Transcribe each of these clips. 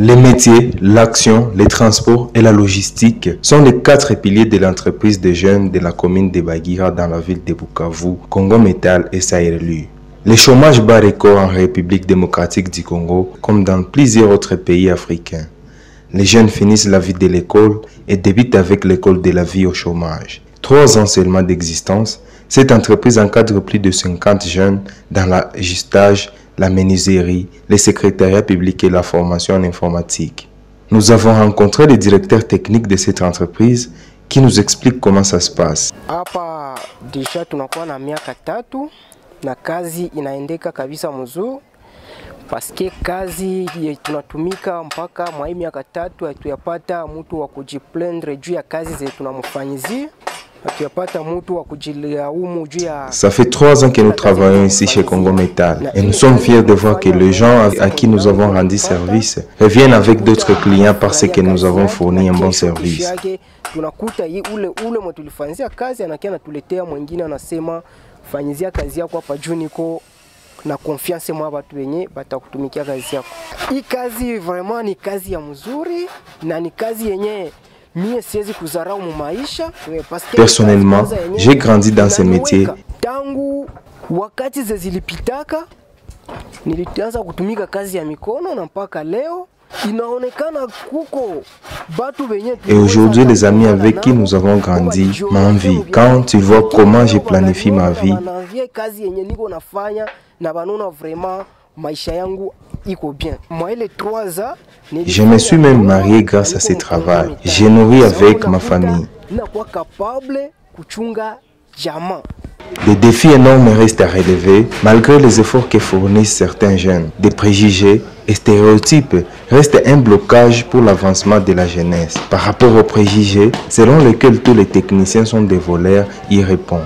Les métiers, l'action, les transports et la logistique sont les 4 piliers de l'entreprise des jeunes de la commune de Bagira dans la ville de Bukavu, Congo Métal et Sahel. Le chômage bat record en République démocratique du Congo comme dans plusieurs autres pays africains. Les jeunes finissent la vie de l'école et débutent avec l'école de la vie au chômage. 3 ans seulement d'existence, cette entreprise encadre plus de 50 jeunes dans l'ajustage, la menuiserie, le secrétariat public et la formation en informatique. Nous avons rencontré le directeur technique de cette entreprise qui nous explique comment ça se passe. Hapa deja tunakuwa na miaka 3 na kazi inaendeka kabisa mzuri. Paske kazi tunatumika mpaka mwa miaka 3 hatuyapata mtu wa kujiplendre juu ya kazi zetu tunamfanyizia. Ça fait 3 ans que nous travaillons ici chez Congo Métal et nous sommes fiers de voir que les gens à qui nous avons rendu service reviennent avec d'autres clients parce que nous avons fourni un bon service. Na confiance mwa watu wenye batakutumikia kazi yako. Hii kazi vraiment ni kazi ya mzuri na ni kazi yenye mie siwezi kuzarau mu maisha. Personnellement, j'ai grandi dans ce métier. Tangu wakati zilipitaka nilianza kutumika kazi ya mikono na mpaka leo inaonekana kuko batu wenye. Et aujourd'hui, les amis avec qui nous avons grandi m'envient. Quand tu vois comment je planifie ma vie, kazi yenye niko nafanya na banona vraiment maisha yangu iko bien. Moi les 3 ans, je me suis même marié grâce à ce travail. J'ai nourri avec ma famille. Des défis énormes restent à relever malgré les efforts que fournissent certains jeunes. Des préjugés et stéréotypes restent un blocage pour l'avancement de la jeunesse. Par rapport aux préjugés, selon lesquels tous les techniciens sont des voleurs, y répond.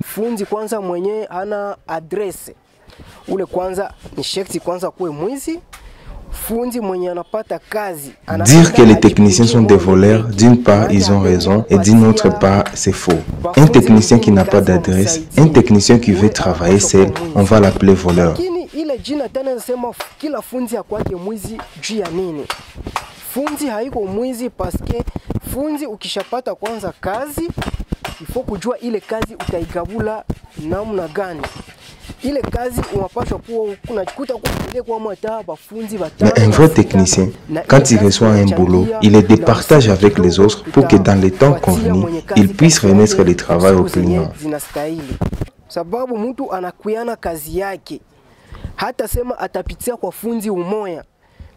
Fundi kwanza mwenye ana adresse. Ule kwanza ni shekti kwanza kuwe mwizi. Fundi mwenye anapata kazi. Dire que les techniciens sont des voleurs, d'une part ils ont raison et d'une autre part c'est faux. Un technicien qui n'a pas d'adresse, un technicien qui veut travailler seul, on va l'appeler voleur. Ile jina tena nasema kila fundi akwake mwizi juu ya nini? Fundi haiko mwizi paske fundi ukishapata kwanza kazi ifo kujua ile kazi utaigabula namna gani. Ile kazi unapaswa kuwa unajikuta kwa mwata bafunzi batano. Mais un vrai technicien, quand il reçoit un boulot, il le départage avec les autres pour que dans les temps convenus, il puisse remettre le travail au client. Sababu mtu anakuyana kazi yake. Hata sema atapitia kwa funzi umoya,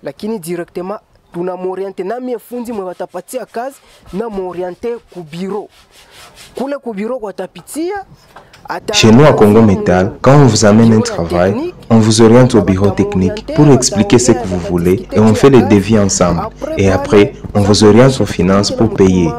lakini directement tunamoriente na mie funzi mwe watapatia kazi na moriente ku bureau. Kule ku bureau kwa tapitia. Chez nous à Congo Métal, quand on vous amène un travail, on vous oriente au bureau technique pour expliquer ce que vous voulez et on fait les devis ensemble. Et après, on vous oriente aux finances pour payer.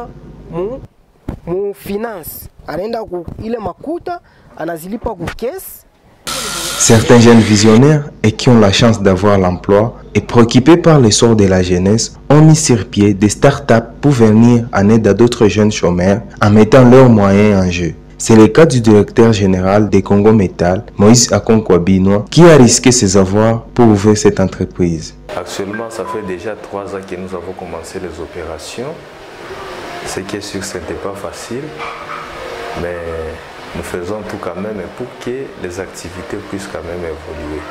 Certains jeunes visionnaires et qui ont la chance d'avoir l'emploi et préoccupés par le sort de la jeunesse ont mis sur pied des startups pour venir en aide à d'autres jeunes chômeurs en mettant leurs moyens en jeu. C'est le cas du directeur général des Congo Métal, Moïse Akonkwa-Binois, qui a risqué ses avoirs pour ouvrir cette entreprise. Actuellement, ça fait déjà 3 ans que nous avons commencé les opérations. Ce qui est sûr, ce n'était pas facile, mais nous faisons tout quand même pour que les activités puissent quand même évoluer.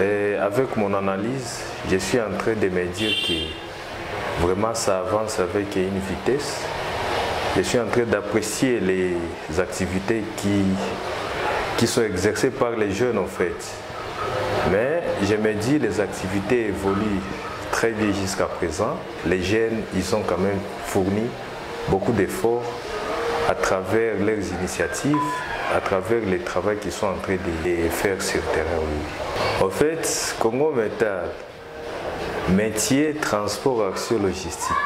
Et avec mon analyse, je suis en train de me dire que vraiment ça avance avec une vitesse. Je suis en train d'apprécier les activités qui sont exercées par les jeunes en fait. Mais je me dis les activités évoluent très bien jusqu'à présent. Les jeunes, ils ont quand même fourni beaucoup d'efforts à travers leurs initiatives, à travers les travaux qu'ils sont en train de faire sur le terrain. En fait, Congo Métal, métier, transport, action, logistique.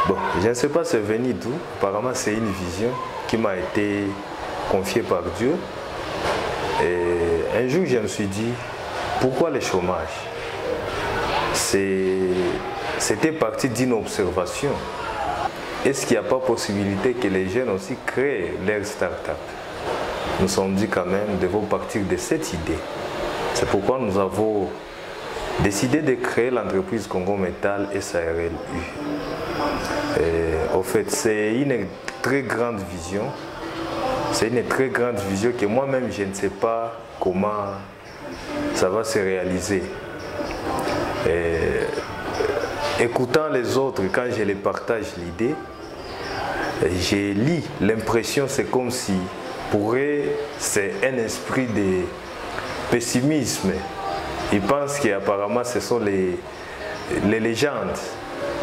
Bon, je ne sais pas c'est venu d'où, apparemment c'est une vision qui m'a été confiée par Dieu. Et un jour je me suis dit, pourquoi le chômage? C'était parti d'une observation. Est-ce qu'il n'y a pas possibilité que les jeunes aussi créent leur start-up? Nous nous sommes dit quand même, nous devons partir de cette idée. C'est pourquoi nous avons décidé de créer l'entreprise Congo Métal SARLU. En fait, c'est une très grande vision. C'est une très grande vision que moi-même, je ne sais pas comment ça va se réaliser. Écoutant les autres, quand je les partage l'idée, j'ai lu l'impression, c'est comme si pour eux, c'est un esprit de pessimisme. Ils pensent qu'apparemment ce sont les légendes.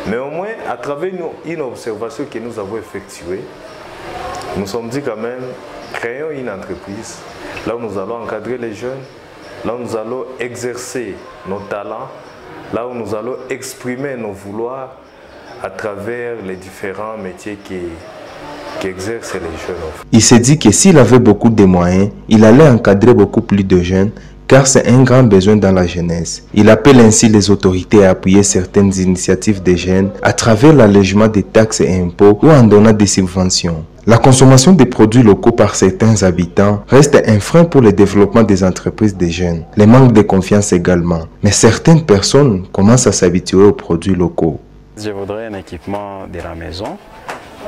Mais au moins, à travers une observation que nous avons effectuée, nous nous sommes dit quand même, créons une entreprise, là où nous allons encadrer les jeunes, là où nous allons exercer nos talents, là où nous allons exprimer nos vouloirs à travers les différents métiers qu'exercent les jeunes. Il s'est dit que s'il avait beaucoup de moyens, il allait encadrer beaucoup plus de jeunes, car c'est un grand besoin dans la jeunesse. Il appelle ainsi les autorités à appuyer certaines initiatives des jeunes à travers l'allègement des taxes et impôts ou en donnant des subventions. La consommation des produits locaux par certains habitants reste un frein pour le développement des entreprises des jeunes. Le manque de confiance également. Mais certaines personnes commencent à s'habituer aux produits locaux. Je voudrais un équipement de la maison.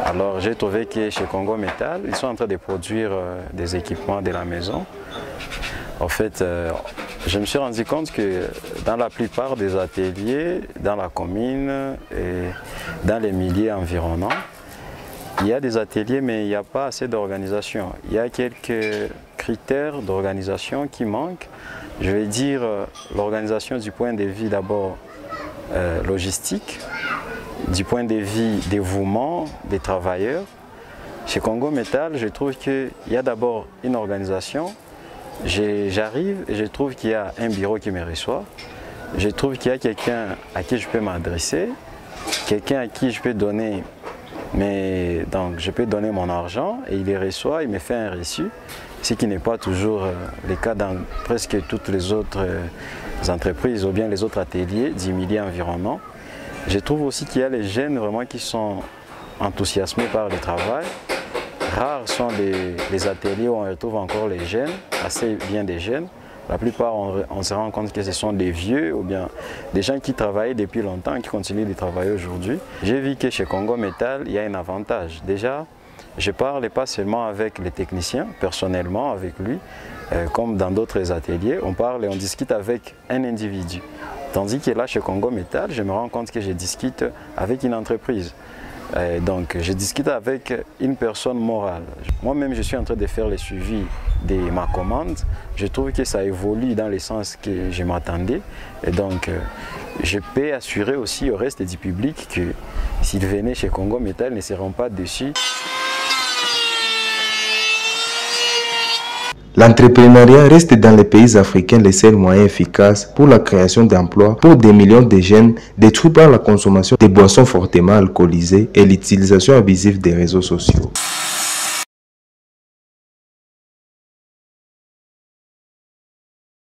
Alors j'ai trouvé que chez Congo Métal, ils sont en train de produire des équipements de la maison. En fait, je me suis rendu compte que dans la plupart des ateliers, dans la commune et dans les milieux environnants, il y a des ateliers, mais il n'y a pas assez d'organisation. Il y a quelques critères d'organisation qui manquent. Je vais dire l'organisation du point de vue d'abord logistique, du point de vue dévouement des travailleurs. Chez Congo Métal, je trouve qu'il y a d'abord une organisation. J'arrive et je trouve qu'il y a un bureau qui me reçoit. Je trouve qu'il y a quelqu'un à qui je peux m'adresser, quelqu'un à qui je peux donner. Mais donc je peux donner mon argent et il les reçoit, il me fait un reçu, ce qui n'est pas toujours le cas dans presque toutes les autres entreprises ou bien les autres ateliers du milieu environnant. Je trouve aussi qu'il y a les jeunes vraiment qui sont enthousiasmés par le travail. Rares sont les ateliers où on retrouve encore les jeunes, assez bien des jeunes. La plupart, on se rend compte que ce sont des vieux ou bien des gens qui travaillent depuis longtemps et qui continuent de travailler aujourd'hui. J'ai vu que chez Congo Métal, il y a un avantage. Déjà, je ne parle pas seulement avec les techniciens, personnellement avec lui, comme dans d'autres ateliers. On parle et on discute avec un individu. Tandis que là, chez Congo Métal, je me rends compte que je discute avec une entreprise. Donc, je discute avec une personne morale. Moi-même, je suis en train de faire le suivi de ma commande. Je trouve que ça évolue dans le sens que je m'attendais. Et donc, je peux assurer aussi au reste du public que s'ils venaient chez Congo Métal, ils ne seront pas déçus. L'entrepreneuriat reste dans les pays africains le seul moyen efficace pour la création d'emplois pour des millions de jeunes détruits par la consommation de boissons fortement alcoolisées et l'utilisation abusive des réseaux sociaux.